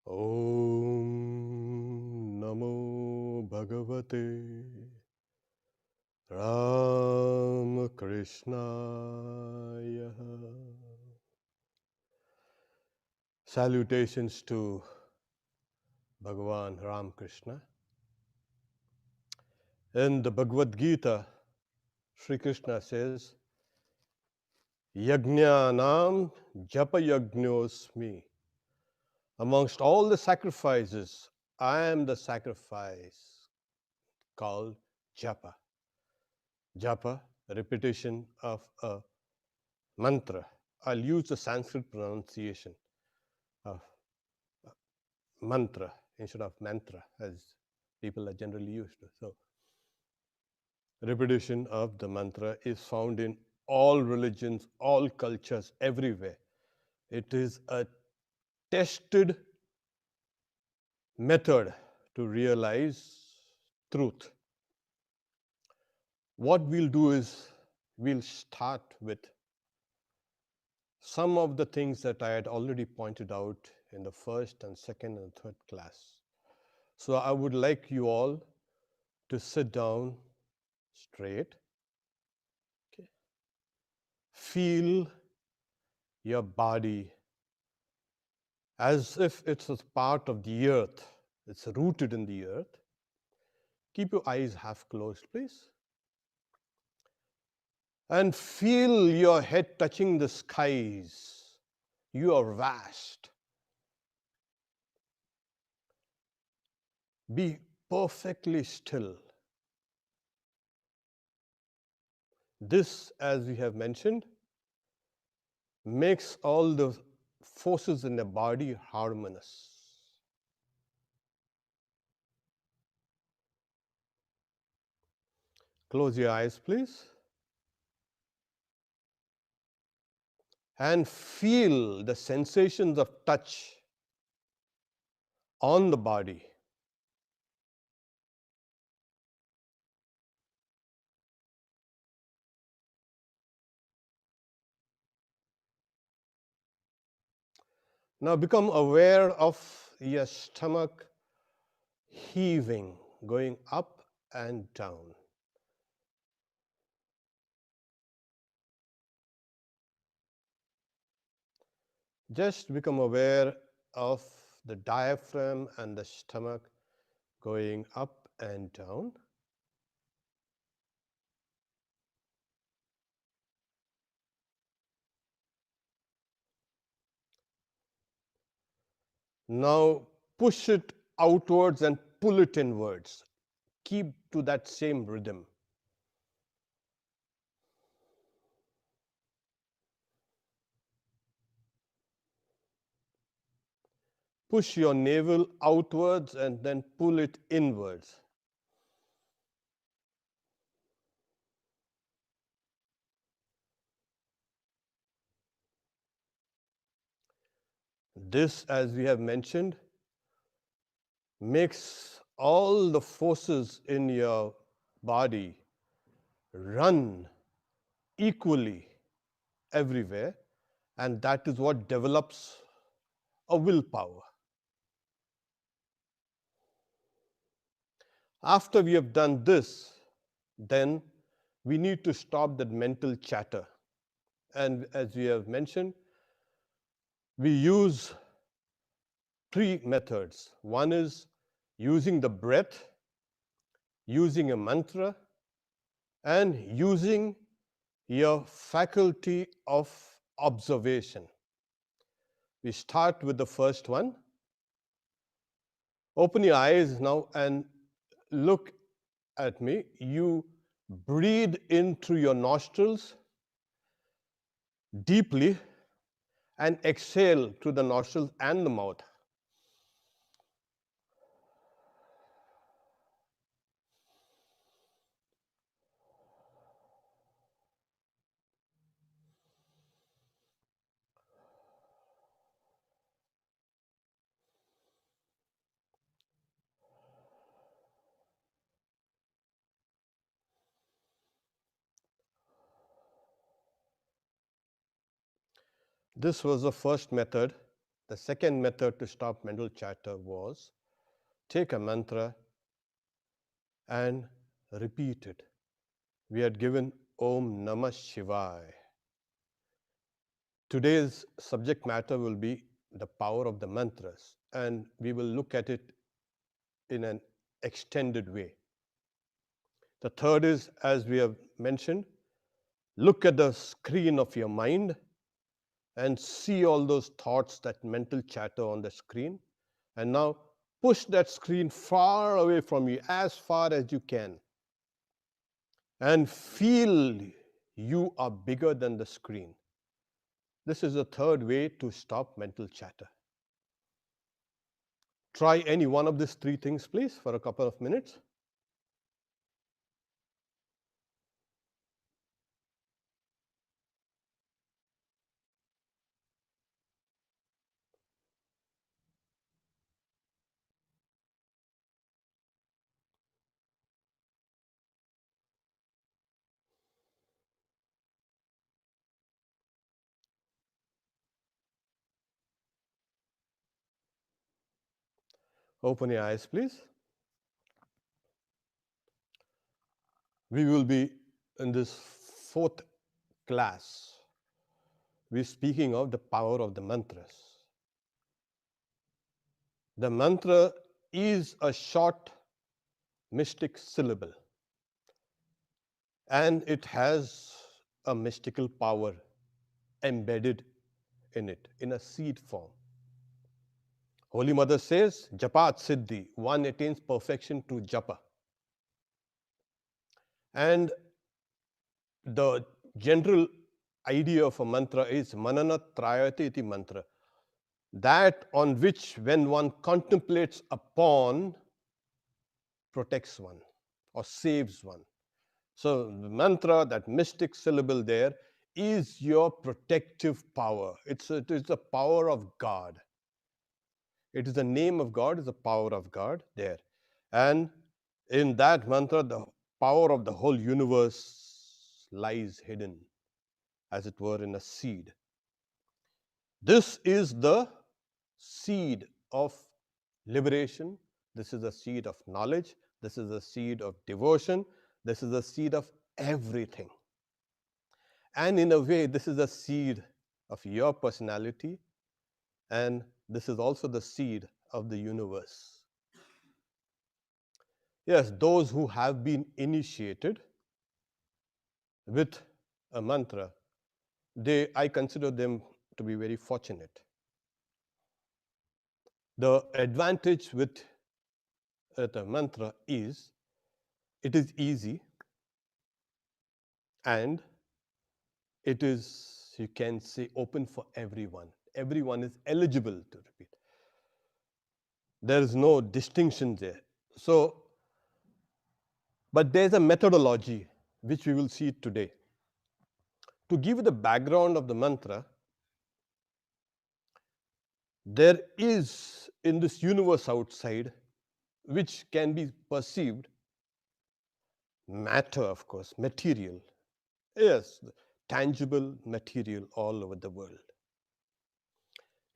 Om Namo Bhagavate Ram Krishnaya. Salutations to Bhagavan Ram Krishna. In the Bhagavad Gita, Sri Krishna says, Yajnanam Japa Yajñosmi. Amongst all the sacrifices, I am the sacrifice called Japa. Japa, repetition of a mantra. I'll use the Sanskrit pronunciation of mantra instead of mantra, as people are generally used to. So, repetition of the mantra is found in all religions, all cultures, everywhere. It is a tested method to realize truth. What we'll do is we'll start with some of the things that I had already pointed out in the first and second and third class. So I would like you all to sit down straight. Okay. Feel your body as if it's a part of the earth. It's rooted in the earth. Keep your eyes half closed, please. And feel your head touching the skies. You are vast. Be perfectly still. This, as we have mentioned, makes all the forces in the body harmonious. Close your eyes, please. And feel the sensations of touch on the body. Now become aware of your stomach heaving, going up and down. Just become aware of the diaphragm and the stomach going up and down. Now push it outwards and pull it inwards. Keep to that same rhythm. Push your navel outwards and then pull it inwards. This, as we have mentioned, makes all the forces in your body run equally everywhere, and that is what develops a willpower. After we have done this, then we need to stop that mental chatter. And as we have mentioned, we use three methods. One is using the breath, using a mantra, and using your faculty of observation. We start with the first one. Open your eyes now and look at me. You breathe in through your nostrils deeply and exhale through the nostrils and the mouth. This was the first method. The second method to stop mental chatter was take a mantra and repeat it. We had given Om Namah Shivaya. Today's subject matter will be the power of the mantras, and we will look at it in an extended way. The third is, as we have mentioned, look at the screen of your mind and see all those thoughts, that mental chatter on the screen. And now push that screen far away from you, as far as you can, and feel you are bigger than the screen. This is the third way to stop mental chatter. Try any one of these three things, please, for a couple of minutes. Open your eyes, please. We will be in this fourth class. We're speaking of the power of the mantras. The mantra is a short mystic syllable, and it has a mystical power embedded in it in a seed form. Holy Mother says, Japat Siddhi, one attains perfection to Japa. And the general idea of a mantra is Manana Trayate iti mantra, that on which, when one contemplates upon, protects one or saves one. So the mantra, that mystic syllable there, is your protective power. It is the power of God. It is the name of God, is the power of God there. And in that mantra, the power of the whole universe lies hidden, as it were, in a seed. This is the seed of liberation. This is the seed of knowledge. This is the seed of devotion. This is the seed of everything. And in a way, this is the seed of your personality, and this is also the seed of the universe. Yes, those who have been initiated with a mantra, I consider them to be very fortunate. The advantage with the mantra is it is easy, and it is, you can say, open for everyone. Everyone is eligible to repeat. There is no distinction there. So, but there's a methodology which we will see today. To give you the background of the mantra, there is in this universe outside, which can be perceived, matter, of course, material. Yes, tangible material all over the world.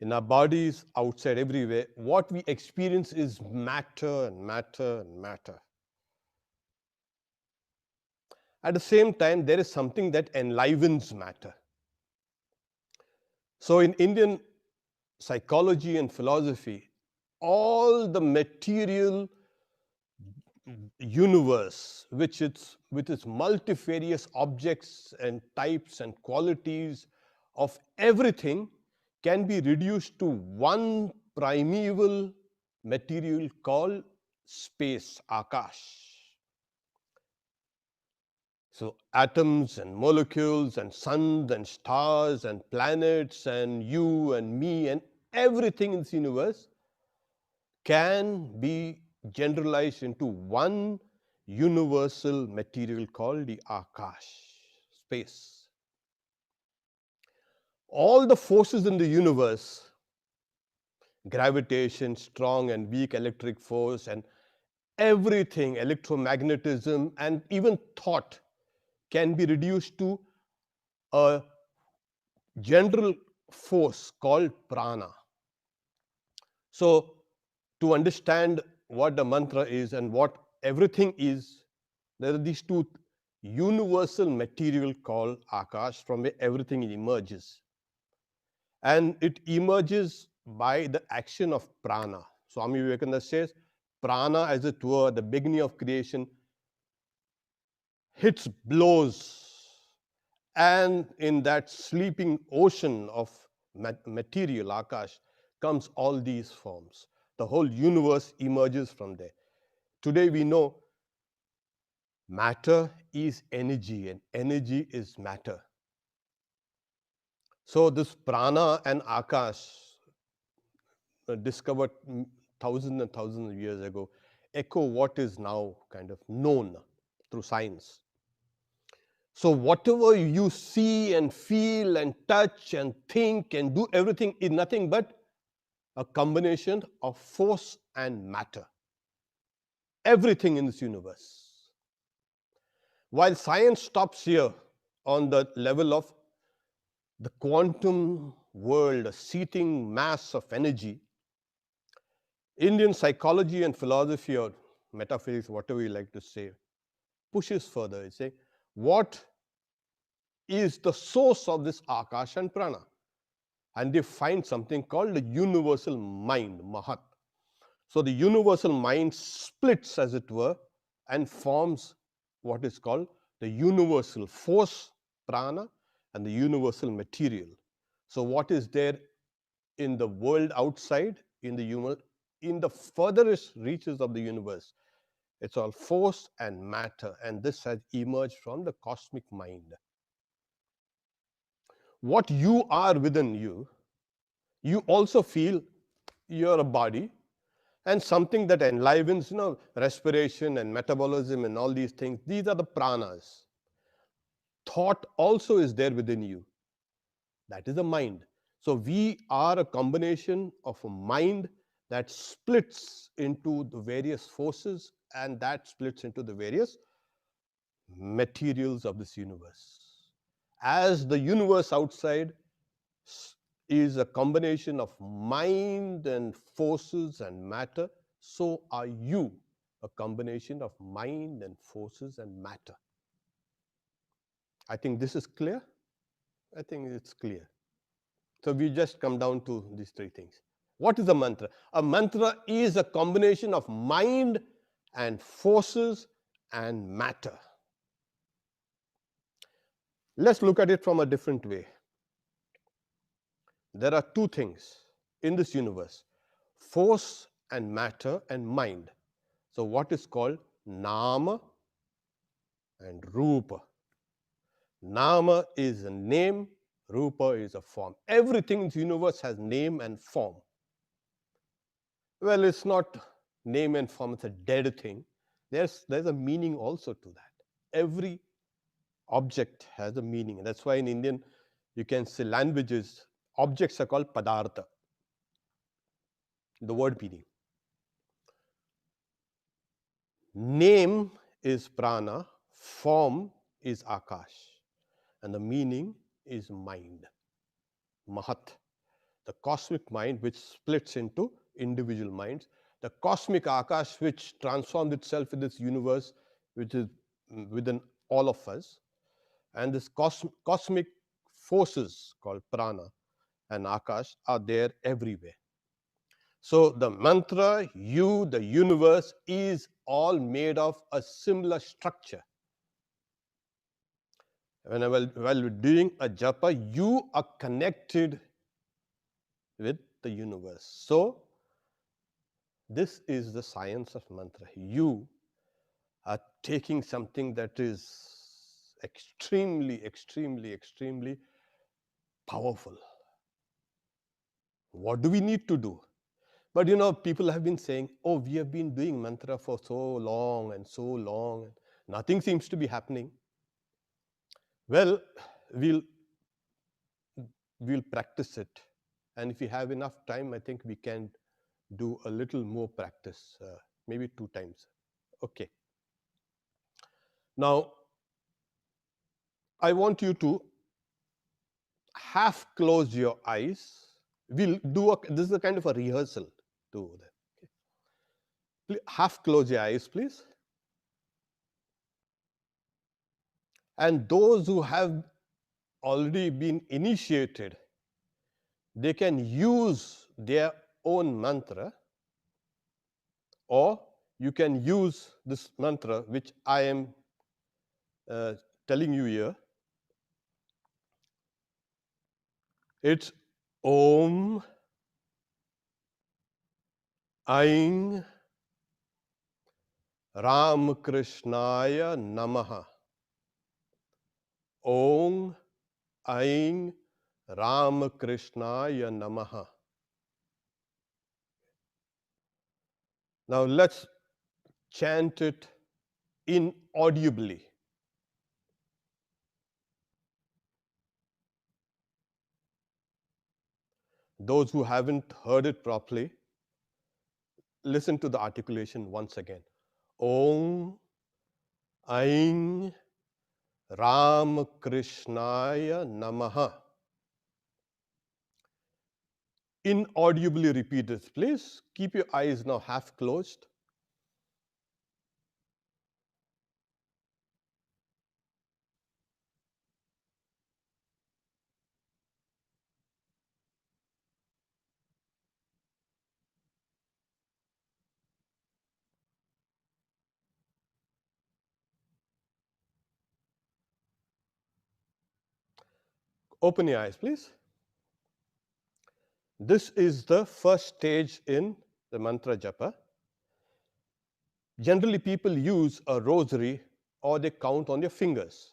In our bodies, outside, everywhere, what we experience is matter and matter and matter. At the same time, there is something that enlivens matter. So in Indian psychology and philosophy, all the material universe, with its multifarious objects and types and qualities of everything, can be reduced to one primeval material called space, Akash. So atoms and molecules and suns and stars and planets and you and me and everything in this universe can be generalized into one universal material called the Akash, space. All the forces in the universe, gravitation, strong and weak electric force, and everything, electromagnetism, and even thought, can be reduced to a general force called prana. So, to understand what the mantra is and what everything is, there are these two universal material called akash from where everything emerges. And it emerges by the action of prana. Swami Vivekananda says, prana, as it were, the beginning of creation, hits blows, and in that sleeping ocean of material, akash, comes all these forms. The whole universe emerges from there. Today we know matter is energy and energy is matter. So this prana and akash, discovered thousands and thousands of years ago, echo what is now kind of known through science. So whatever you see and feel and touch and think and do, everything is nothing but a combination of force and matter. Everything in this universe. While science stops here on the level of the quantum world, a seething mass of energy, Indian psychology and philosophy, or metaphysics, whatever you like to say, pushes further. It says, what is the source of this akash and prana? And they find something called the universal mind, mahat. So the universal mind splits, as it were, and forms what is called the universal force, prana, and the universal material. So what is there in the world outside, in the furthest reaches of the universe, it's all force and matter, and this has emerged from the cosmic mind. What you are within you, you also feel you're a body and something that enlivens, respiration and metabolism and all these things. These are the pranas. Thought also is there within you. That is the mind. So we are a combination of a mind that splits into the various forces, and that splits into the various materials of this universe. As the universe outside is a combination of mind and forces and matter, so are you a combination of mind and forces and matter. I think this is clear. I think it's clear. So we just come down to these three things. What is a mantra? A mantra is a combination of mind and forces and matter. Let's look at it from a different way. There are two things in this universe: force and matter and mind. So what is called nama and rupa? Nama is a name, rupa is a form. Everything in the universe has name and form. Well, it's not name and form, it's a dead thing. There's a meaning also to that. Every object has a meaning. That's why in Indian, you can say languages, objects are called padartha, the word meaning. Name is prana, form is akash, and the meaning is mind, mahat, the cosmic mind which splits into individual minds, the cosmic akash which transformed itself in this universe, which is within all of us, and this cosmic forces called prana and akash are there everywhere. So the mantra, you, the universe, is all made of a similar structure. While you're doing a japa, you are connected with the universe. So this is the science of mantra. You are taking something that is extremely, extremely, extremely powerful. What do we need to do? But people have been saying, oh, we have been doing mantra for so long and so long, and nothing seems to be happening. Well, we'll practice it. And if we have enough time, I think we can do a little more practice, maybe 2 times. Okay. Now, I want you to half close your eyes. We'll do this is a kind of a rehearsal to that. Half close your eyes, please. And those who have already been initiated, they can use their own mantra, or you can use this mantra which I am uh, telling you here. It's Om Aing Ram Krishnaya Namaha. Om Aing Ram Krishnaya Namaha. Now let's chant it inaudibly. Those who haven't heard it properly, listen to the articulation once again. Om Aing Ram Krishnaya Namaha. Inaudibly repeat this, please. Keep your eyes now half closed. Open your eyes, please. This is the first stage in the mantra japa. Generally, people use a rosary or they count on their fingers.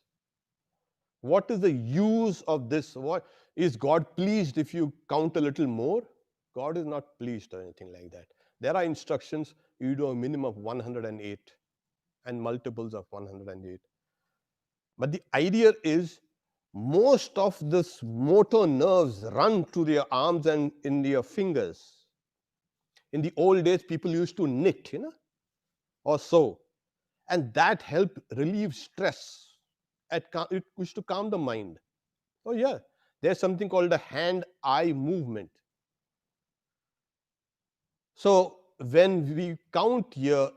What is the use of this? What is God pleased if you count a little more? God is not pleased or anything like that. There are instructions, you do a minimum of 108 and multiples of 108. But the idea is most of this motor nerves run to their arms and in their fingers. In the old days, people used to knit, or sew, and that helped relieve stress. It used to calm the mind. Oh yeah, there's something called a hand-eye movement. So when we count here,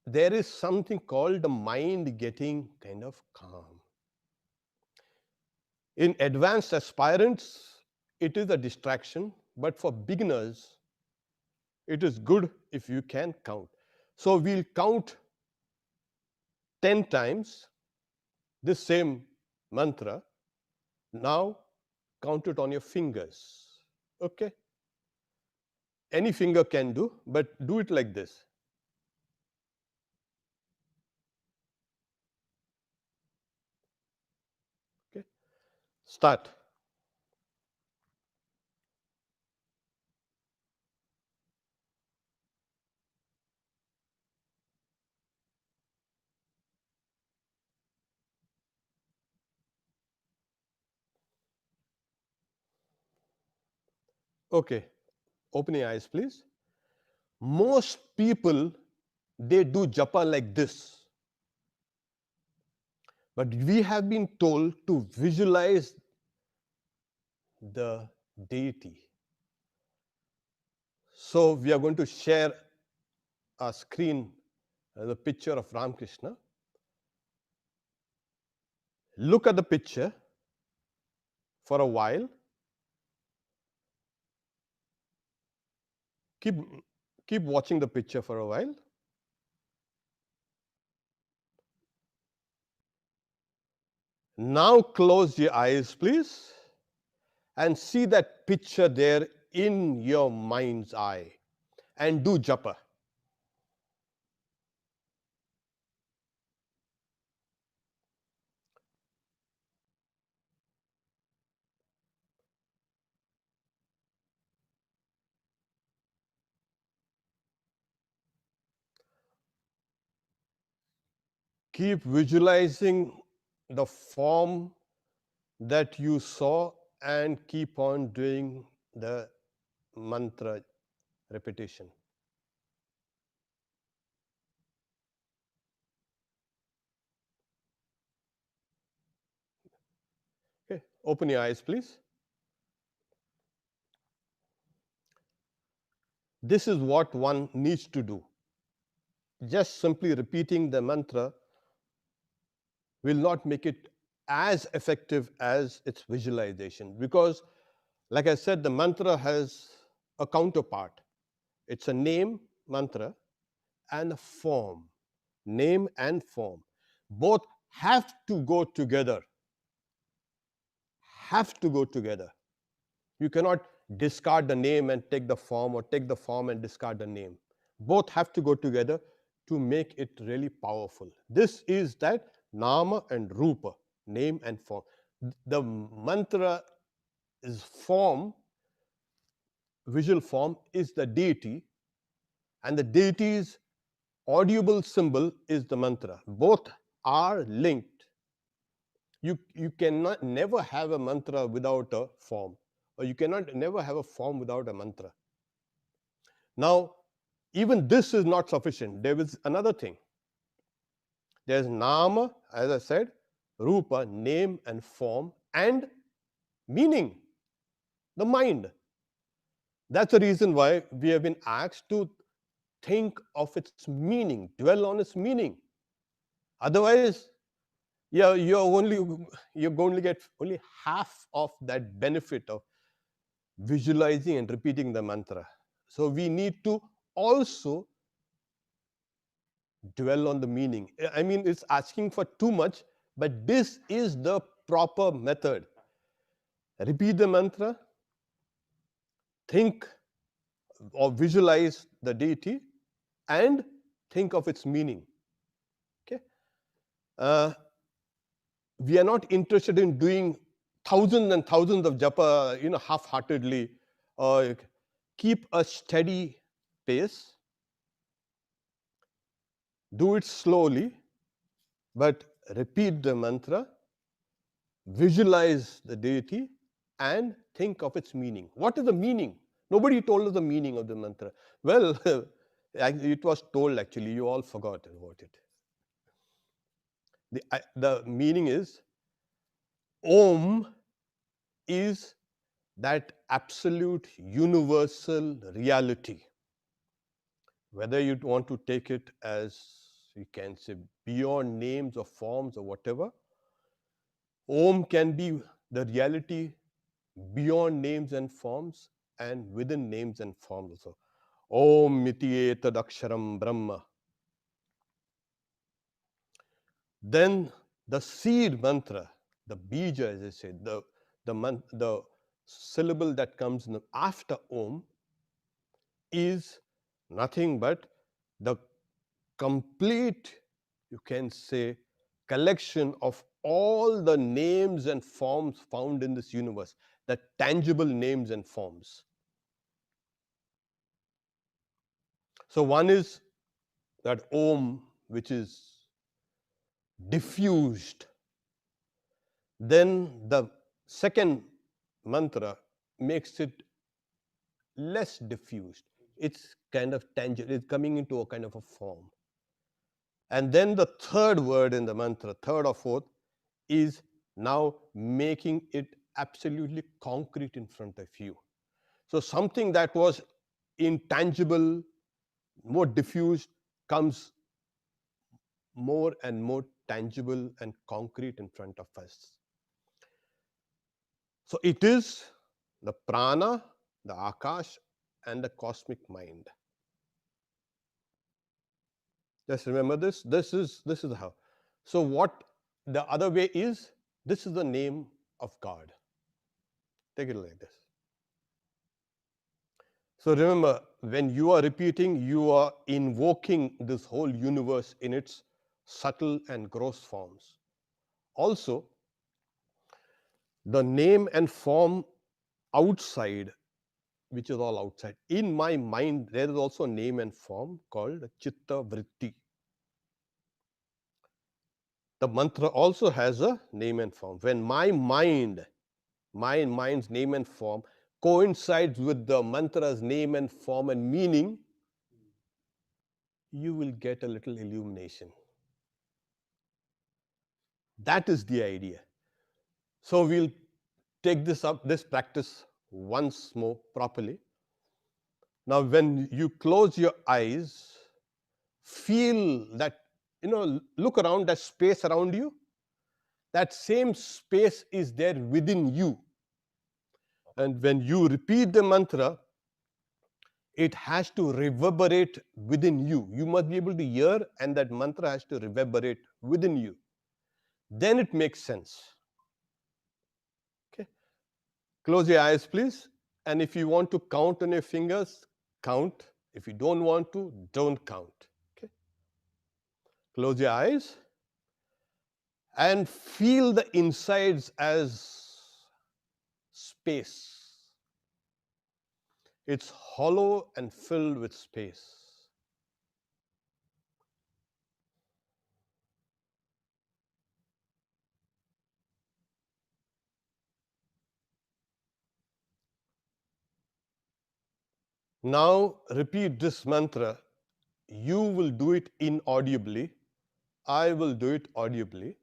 there is something called the mind getting kind of calm. In advanced aspirants, it is a distraction, but for beginners, it is good if you can count. So we'll count 10 times this same mantra. Now count it on your fingers. Okay? Any finger can do, but do it like this. Okay? Start. Okay. Open your eyes, please. Most people, they do japa like this. But we have been told to visualize the deity. So we are going to share a screen, the picture of Ramakrishna. Look at the picture for a while. Keep, keep watching the picture for a while. Now close your eyes, please, and see that picture there in your mind's eye, and do japa. Keep visualizing the form that you saw and keep on doing the mantra repetition. Okay, open your eyes, please. This is what one needs to do. Just simply repeating the mantra will not make it as effective as its visualization, because, like I said, the mantra has a counterpart. It's a name mantra and a form. Name and form. Both have to go together. Have to go together. You cannot discard the name and take the form, or take the form and discard the name. Both have to go together to make it really powerful. This is that nama and rupa, name and form. The mantra is form, visual form is the deity, and the deity's audible symbol is the mantra. Both are linked. You cannot never have a mantra without a form, or you cannot never have a form without a mantra. Now, even this is not sufficient. There is another thing. There's nama, as I said, rupa, name and form, and meaning, the mind. That's the reason why we have been asked to think of its meaning, dwell on its meaning. Otherwise, yeah, you're going to get only half of that benefit of visualizing and repeating the mantra. So we need to also dwell on the meaning. I mean, it's asking for too much, but this is the proper method. Repeat the mantra, think or visualize the deity, and think of its meaning. Okay. We are not interested in doing thousands and thousands of japa, half-heartedly. Keep a steady pace. Do it slowly, but repeat the mantra, visualize the deity, and think of its meaning. What is the meaning? Nobody told us the meaning of the mantra. Well, it was told actually. You all forgot about it. The meaning is, Om is that absolute universal reality. Whether you want to take it as, you can say, beyond names or forms or whatever, Om can be the reality beyond names and forms and within names and forms also. Om miti etad aksharam brahma. Then the seed mantra, the bija, as I said, the syllable that comes after Om is nothing but the complete, you can say, collection of all the names and forms found in this universe, the tangible names and forms. So one is that Om, which is diffused. Then the second mantra makes it less diffused. It's kind of tangible, it's coming into a kind of a form. And then the third word in the mantra, third or fourth, is now making it absolutely concrete in front of you. So something that was intangible, more diffused, comes more and more tangible and concrete in front of us. So it is the prana, the akash, and the cosmic mind. Just remember this. This is how. So what the other way is, this is the name of God. Take it like this. So remember, when you are repeating, you are invoking this whole universe in its subtle and gross forms. Also, the name and form outside, which is all outside. In my mind, there is also a name and form called chitta vritti. The mantra also has a name and form. When my mind's name and form coincides with the mantra's name and form and meaning, you will get a little illumination. That is the idea. So we'll take this practice once more properly. Now, when you close your eyes, feel that, look around that space around you. That same space is there within you. And when you repeat the mantra, it has to reverberate within you. You must be able to hear, and that mantra has to reverberate within you. Then it makes sense. Okay. Close your eyes, please. And if you want to count on your fingers, count. If you don't want to, don't count. Okay. Close your eyes and feel the insides as space. It's hollow and filled with space. Now repeat this mantra. You will do it inaudibly. I will do it audibly.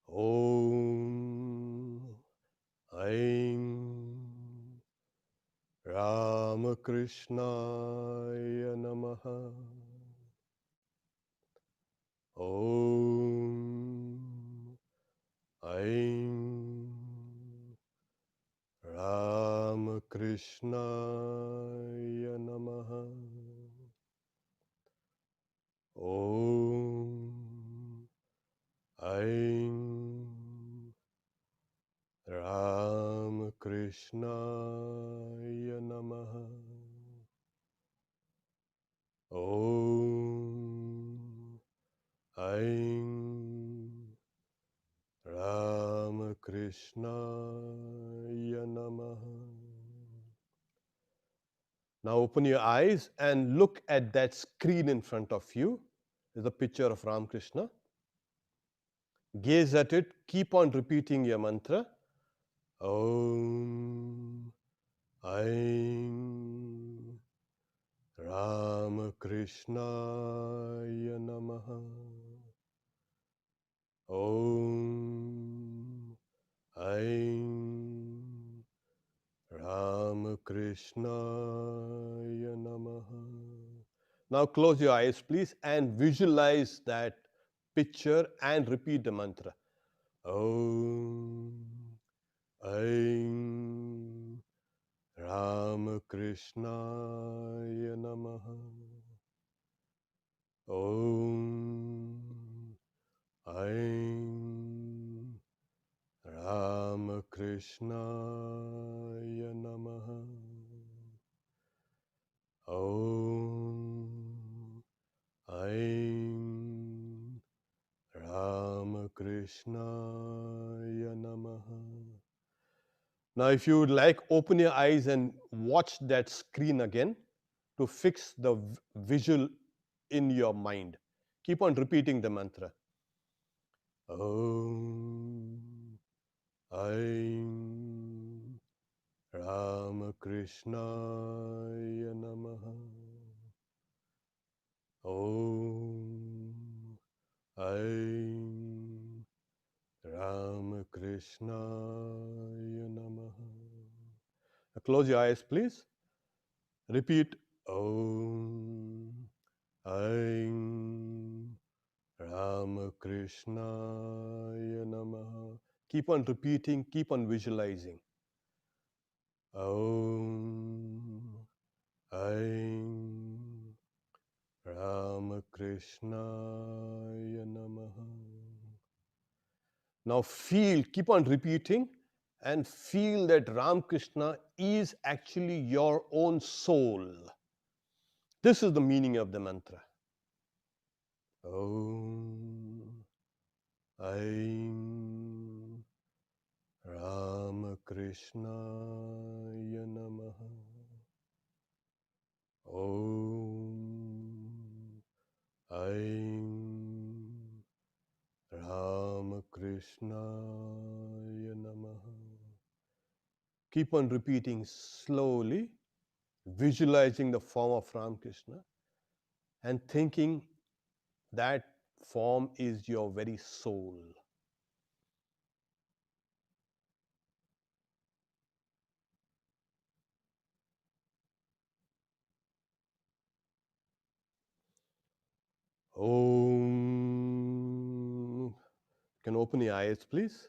Om Aim Ramakrishnaaya Namaha. Om Aim Ramakrishnaaya Namaha. Om Aim Ramakrishnaaya Namaha. Om Aim Ramakrishnaaya Namaha. Now open your eyes and look at that screen in front of you. There's a picture of Ramakrishna. Gaze at it. Keep on repeating your mantra. Om Aim Ramakrishnaaya Namaha. Om Aim Ramakrishnaaya Namaha. Now close your eyes, please, and visualize that picture and repeat the mantra. Om Aim Ramakrishnaaya Namaha. Om Aim Ramakrishnaaya Namaha. Om Aim Ramakrishnaaya Namaha. Now, if you would like, open your eyes and watch that screen again to fix the visual in your mind. Keep on repeating the mantra. Om Aim Ramakrishnaaya Namaha. Om Aim Ramakrishnaaya Namaha. Now close your eyes, please. Repeat Om Aim Ramakrishnaaya Namaha. Keep on repeating, keep on visualizing. Om Aim Ramakrishnaaya Namaha. Now feel, keep on repeating and feel that Ramakrishna is actually your own soul. This is the meaning of the mantra. Om Aim Ramakrishnaaya Namaha. Om Aim Ramakrishnaaya Namaha. Keep on repeating slowly, visualizing the form of Ramakrishna and thinking that form is your very soul. Om. Can open your eyes, please.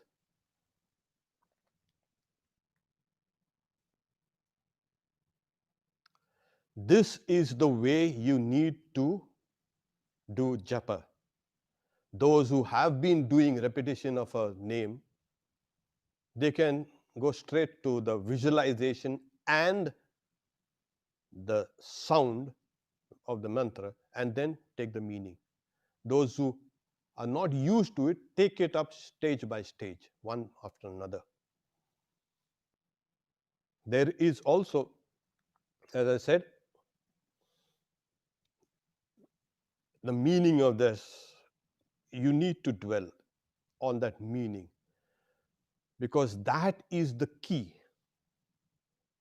This is the way you need to do japa. Those who have been doing repetition of a name, they can go straight to the visualization and the sound of the mantra and then take the meaning. Those who are not used to it, take it up stage by stage, one after another. There is also, as I said, the meaning of this. You need to dwell on that meaning, because that is the key.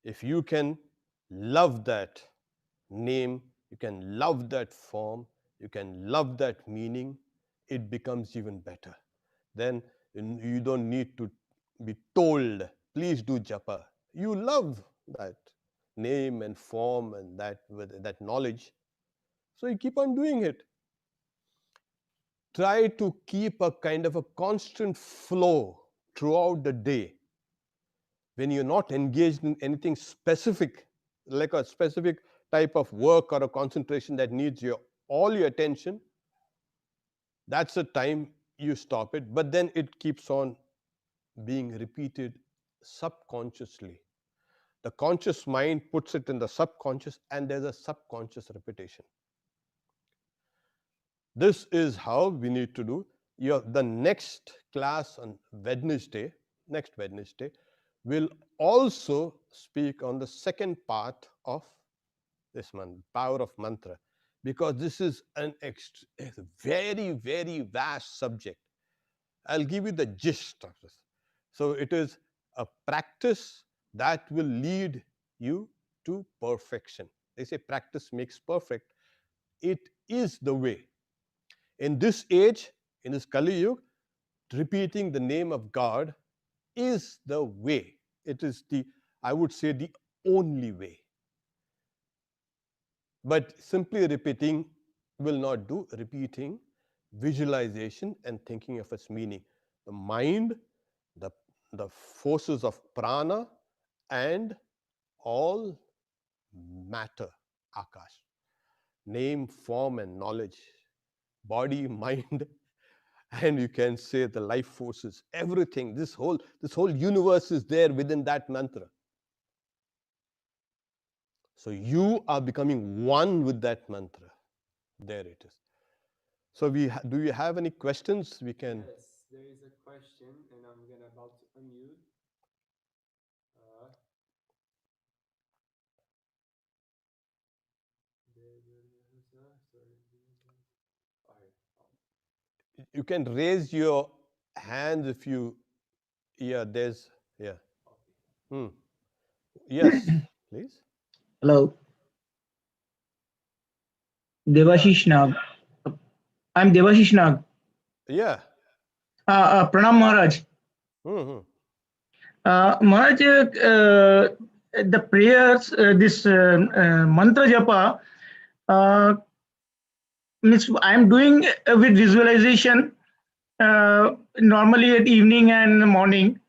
If you can love that name, you can love that form, you can love that meaning, it becomes even better. Then you don't need to be told, please do japa. You love that name and form and that knowledge, so you keep on doing it. Try to keep a kind of a constant flow throughout the day. When you're not engaged in anything specific, like a specific type of work or a concentration that needs all your attention, that's the time you stop it. But then it keeps on being repeated subconsciously. The conscious mind puts it in the subconscious, and there's a subconscious repetition. This is how we need to do. The next class on next Wednesday, will also speak on the second part of this power of mantra, because this is a very, very vast subject. I'll give you the gist of this. So it is a practice that will lead you to perfection. They say practice makes perfect. It is the way. In this age, in this Kali Yuga, repeating the name of God is the way. It is I would say, the only way. But simply repeating will not do. Repeating, visualization, and thinking of its meaning. The mind, the forces of prana, and all matter, akash. Name, form, and knowledge. Body, mind, and you can say the life forces, everything. This whole universe is there within that mantra. So you are becoming one with that mantra. There it is. So do you have any questions? We can. Yes, there is a question, and I'm about to unmute. You can raise your hands if you. Yeah, there's. Yeah. Yes, please. Hello, Devashish Nag. I'm Devashish Nag. Yeah. Pranam Maharaj. Mm-hmm. Maharaj, the prayers, this mantra japa, means I'm doing with visualization normally at evening and morning,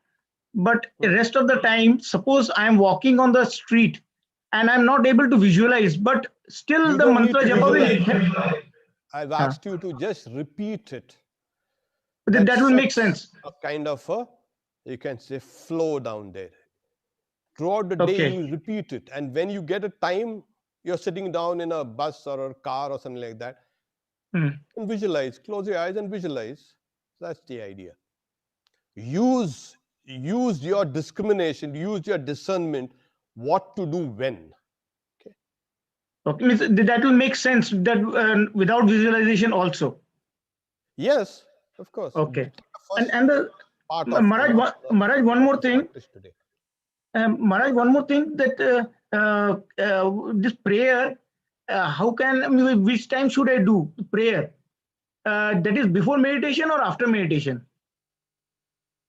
but the rest of the time, suppose I'm walking on the street and I'm not able to visualize, but still You the don't need mantra to japa will visualize. help. I've asked you to just repeat it. That will make Sets sense. a kind of you can say, flow down there. Throughout the day, Okay. you repeat it. And when you get a time, you're sitting down in a bus or a car or something like that, and visualize. Close your eyes and visualize. That's the idea. Use your discrimination, use your discernment, what to do when. Okay, means that will make sense that without visualization also. Yes, of course. Okay, Take the first and the part of Maharaj, one more this thing. practice today. Maharaj, one more thing, that this prayer, how can, I mean, which time should I do prayer? That is before meditation or after meditation?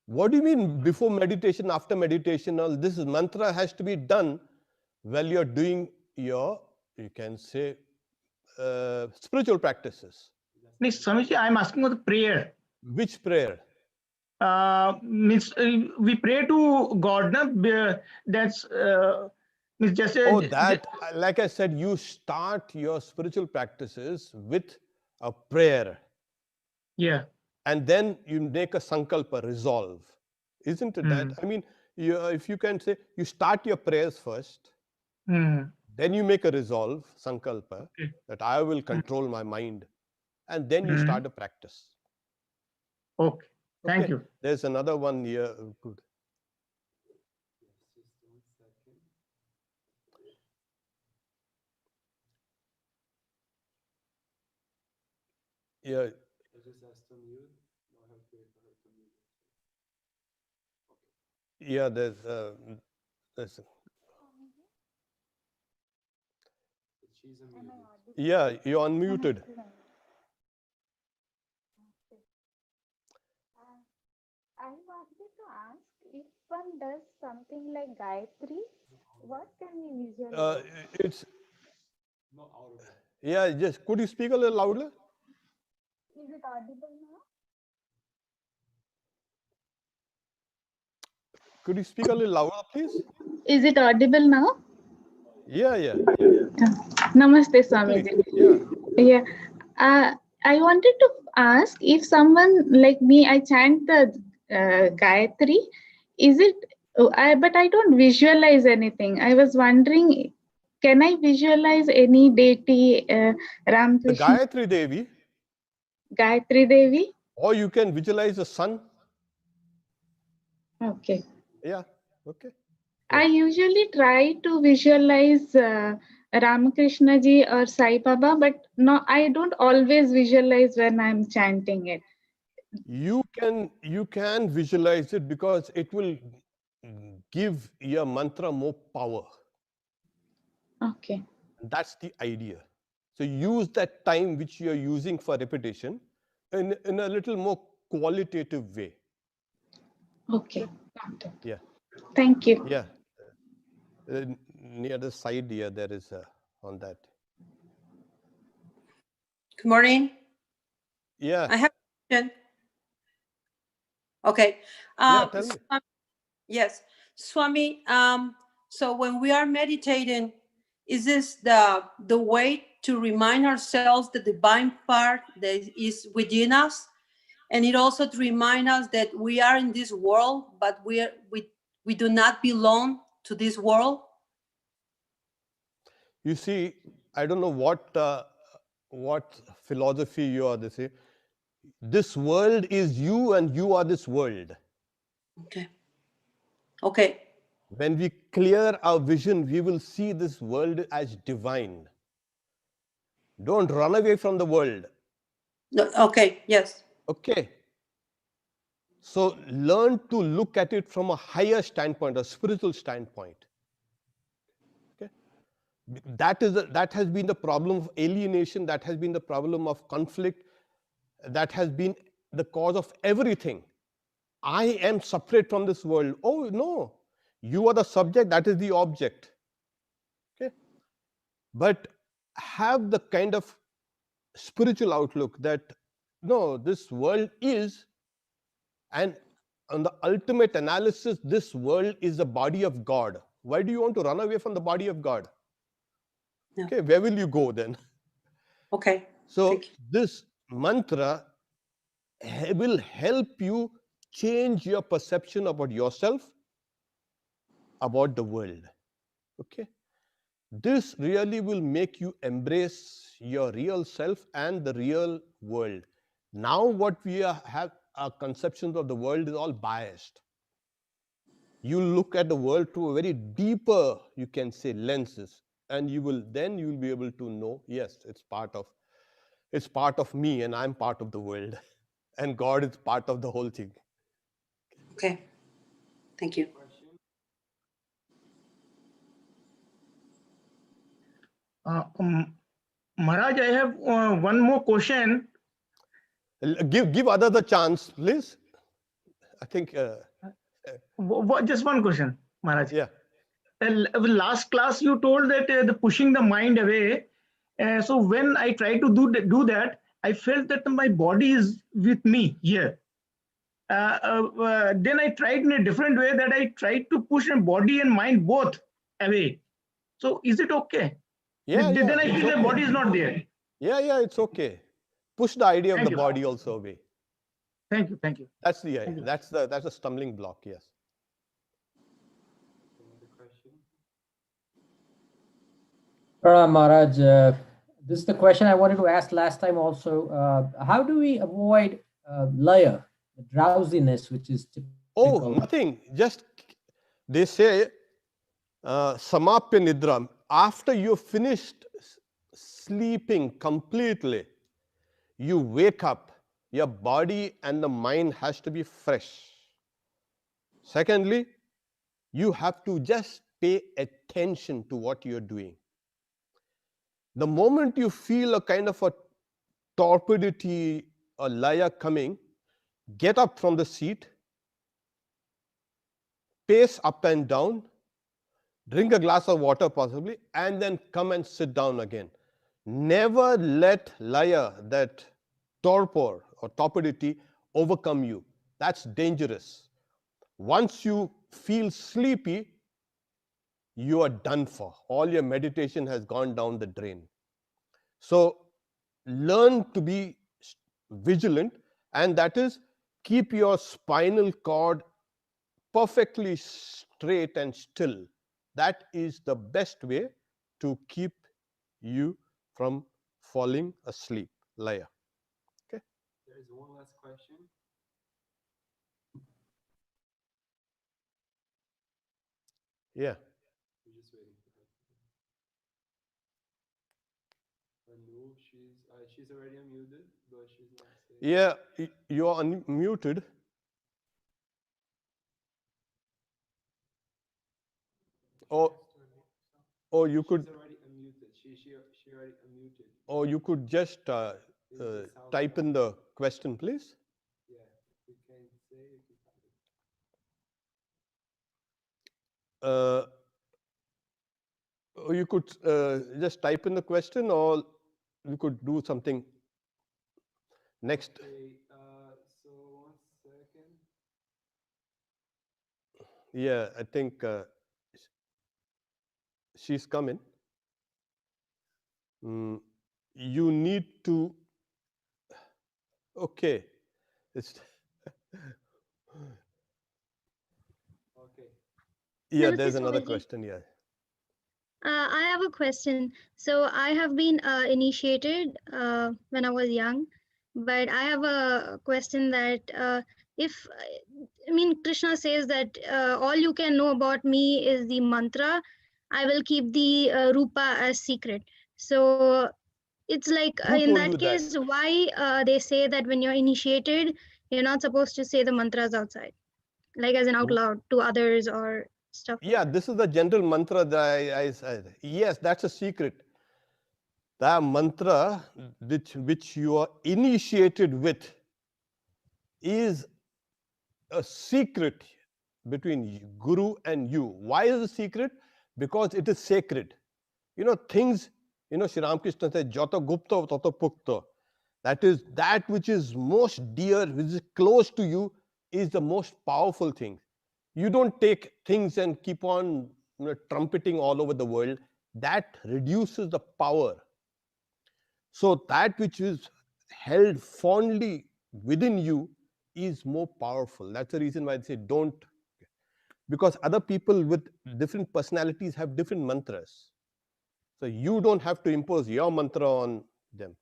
What do you mean before meditation, after meditation? All this mantra has to be done while you're doing your, you can say, spiritual practices. Next, Swamiji, I'm asking about the prayer. Which prayer? Means we pray to God, na? That's means just Oh, that, like I said, you start your spiritual practices with a prayer. yeah. And then you make a sankalpa, resolve. Isn't it that? I mean, if you can say, you start your prayers first, then you make a resolve, sankalpa, that I will control my mind, and then you start a practice. Okay. Thank you. There's another one here. Good. Yes, just 1 second. Yeah. I just asked to mute. Now I have to wait for her to mute. Okay. Yeah, there's She's unmuted. yeah, you're unmuted. I wanted to ask, if one does something like Gayatri, what can we visualize? It's Not audible. yeah. Just could you speak a little louder? Is it audible now? Could you speak a little louder, please? Is it audible now? Yeah, yeah. Namaste, Quickly. Swamiji. Yeah. Yeah. I wanted to ask, if someone like me, I chant the Gayatri, is it, but I don't visualize anything. I was wondering, can I visualize any deity, Ram The Krishna, Gayatri Devi, Gayatri Devi? or you can visualize the sun. Okay. Yeah. Okay. I usually try to visualize Ramakrishna ji or Sai Baba, but no, I don't always visualize when I'm chanting it. You can visualize it because it will give your mantra more power. Okay. That's the idea. So use that time which you're using for repetition in a little more qualitative way. Okay. Got it. Yeah. Thank you. Yeah. Near the side here, there is on that. Good morning. Yeah. I have a question. Okay. Yeah, tell me. Yes, Swami. So when we are meditating, is this the way to remind ourselves the divine part that is within us, and it also to remind us that we are in this world, but we do not belong to this world? You see, I don't know what philosophy you are. They say, this world is you and you are this world. Okay. Okay. When we clear our vision, we will see this world as divine. Don't run away from the world. No, okay. Yes. Okay. So learn to look at it from a higher standpoint, a spiritual standpoint. Okay. That has been the problem of alienation. That has been the problem of conflict. That has been the cause of everything. I am separate from this world. Oh no, you are the subject, that is the object. Okay. But have the kind of spiritual outlook that no, this world is, and on the ultimate analysis, this world is the body of God. Why do you want to run away from the body of God? No. Okay, where will you go then? Okay. So this mantra will help you change your perception about yourself, about the world. Okay. This really will make you embrace your real self and the real world. Now what we have, our conceptions of the world is all biased. You look at the world through a very deeper, you can say, lenses, and you will be able to know, yes, it's part of me, and I'm part of the world, and God is part of the whole thing. Okay. Thank you. Maharaj, I have one more question. Give others a chance, please. I think. Just one question, Maharaj. Yeah. Last class you told that the pushing the mind away. So when I try to do that, I felt that my body is with me here. Then I tried in a different way, that I tried to push my body and mind both away. So is it okay? Yeah, Then yeah, I it's feel the okay. body is not there. Yeah, it's okay. Push the idea of Thank the you. body also away. Thank you. Thank you. That's the Thank you. that's a stumbling block. Yes. Another question. Maharaj, this is the question I wanted to ask last time also. How do we avoid laya, the drowsiness, which is typical? Oh, nothing. Just they say samapya nidra. After you've finished sleeping completely, you wake up. Your body and the mind has to be fresh. Secondly, you have to just pay attention to what you're doing. The moment you feel a kind of a torpidity or laya coming, get up from the seat, pace up and down, drink a glass of water possibly, and then come and sit down again. Never let laya, that torpor or torpidity, overcome you. That's dangerous. Once you feel sleepy, you are done for. All your meditation has gone down the drain. So learn to be vigilant, and that is, keep your spinal cord perfectly straight and still. That is the best way to keep you from falling asleep. Laya. Okay. There is one last question. Yeah. We're just waiting for her. Anu, she's already unmuted, but she's not saying. Yeah, you are unmuted. Or you could. She's already unmuted. She already unmuted. Or you could just type in the question, please. Yeah, we can say if you find it. Or you could just type in the question, or you could do something next. Okay, so 1 second. Yeah, I think she's coming. You need to. Okay. It's Okay. yeah, Namaste, there's another Swamiji. question. Yeah. I have a question. So I have been initiated when I was young, but I have a question that if I mean Krishna says that all you can know about me is the mantra, I will keep the rupa as secret. So it's like Who in told that you that? case, why they say that when you're initiated, you're not supposed to say the mantras outside, like as an out loud to others or stuff. Yeah, this is the general mantra that I said. Yes, that's a secret. The mantra which you are initiated with is a secret between Guru and you. Why is it a secret? Because it is sacred. Things, Sri Ramakrishna said, Jata Gupta Tata Pukta. That is, that which is most dear, which is close to you, is the most powerful thing. You don't take things and keep on trumpeting all over the world. That reduces the power. So that which is held fondly within you is more powerful. That's the reason why I say don't, because other people with different personalities have different mantras. So you don't have to impose your mantra on them.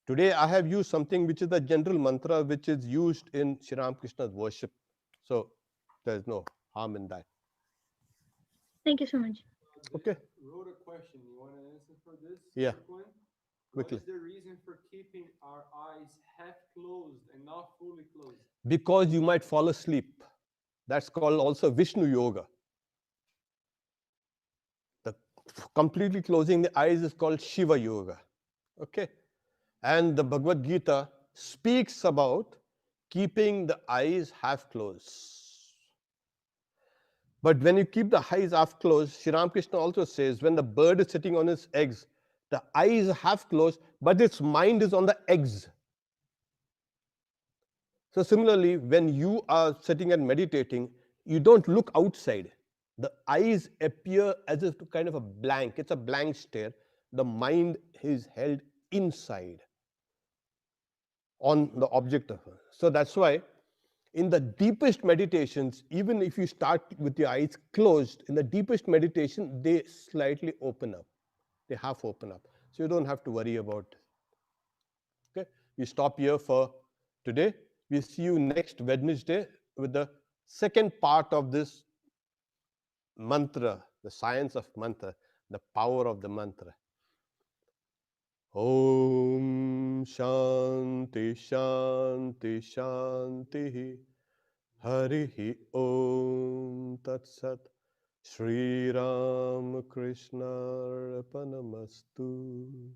Today I have used something which is the general mantra which is used in Sri Ramakrishna's worship. So there's no harm in that. Thank you so much. Okay. Wrote a question. You want to answer for this? Yeah. Quick one? Quickly. What is the reason for keeping our eyes half closed and not fully closed? Because you might fall asleep. That's called also Vishnu Yoga. The completely closing the eyes is called Shiva Yoga. Okay. And the Bhagavad Gita speaks about keeping the eyes half closed. But when you keep the eyes half closed, Sri Ramakrishna also says when the bird is sitting on its eggs, The eyes are half closed, but its mind is on the eggs. So similarly, when you are sitting and meditating, you don't look outside. The eyes appear as if to kind of a blank. It's a blank stare. The mind is held inside on the object of it. So that's why in the deepest meditations, even if you start with your eyes closed, in the deepest meditation, they slightly open up. They half open up. So you don't have to worry about it. Okay, we stop here for today. We'll see you next Wednesday with the second part of this mantra, the science of mantra, the power of the mantra. Om Shanti Shanti Shanti Harihi Om Tat Sat Shri Ram Krishna Arpanamastu.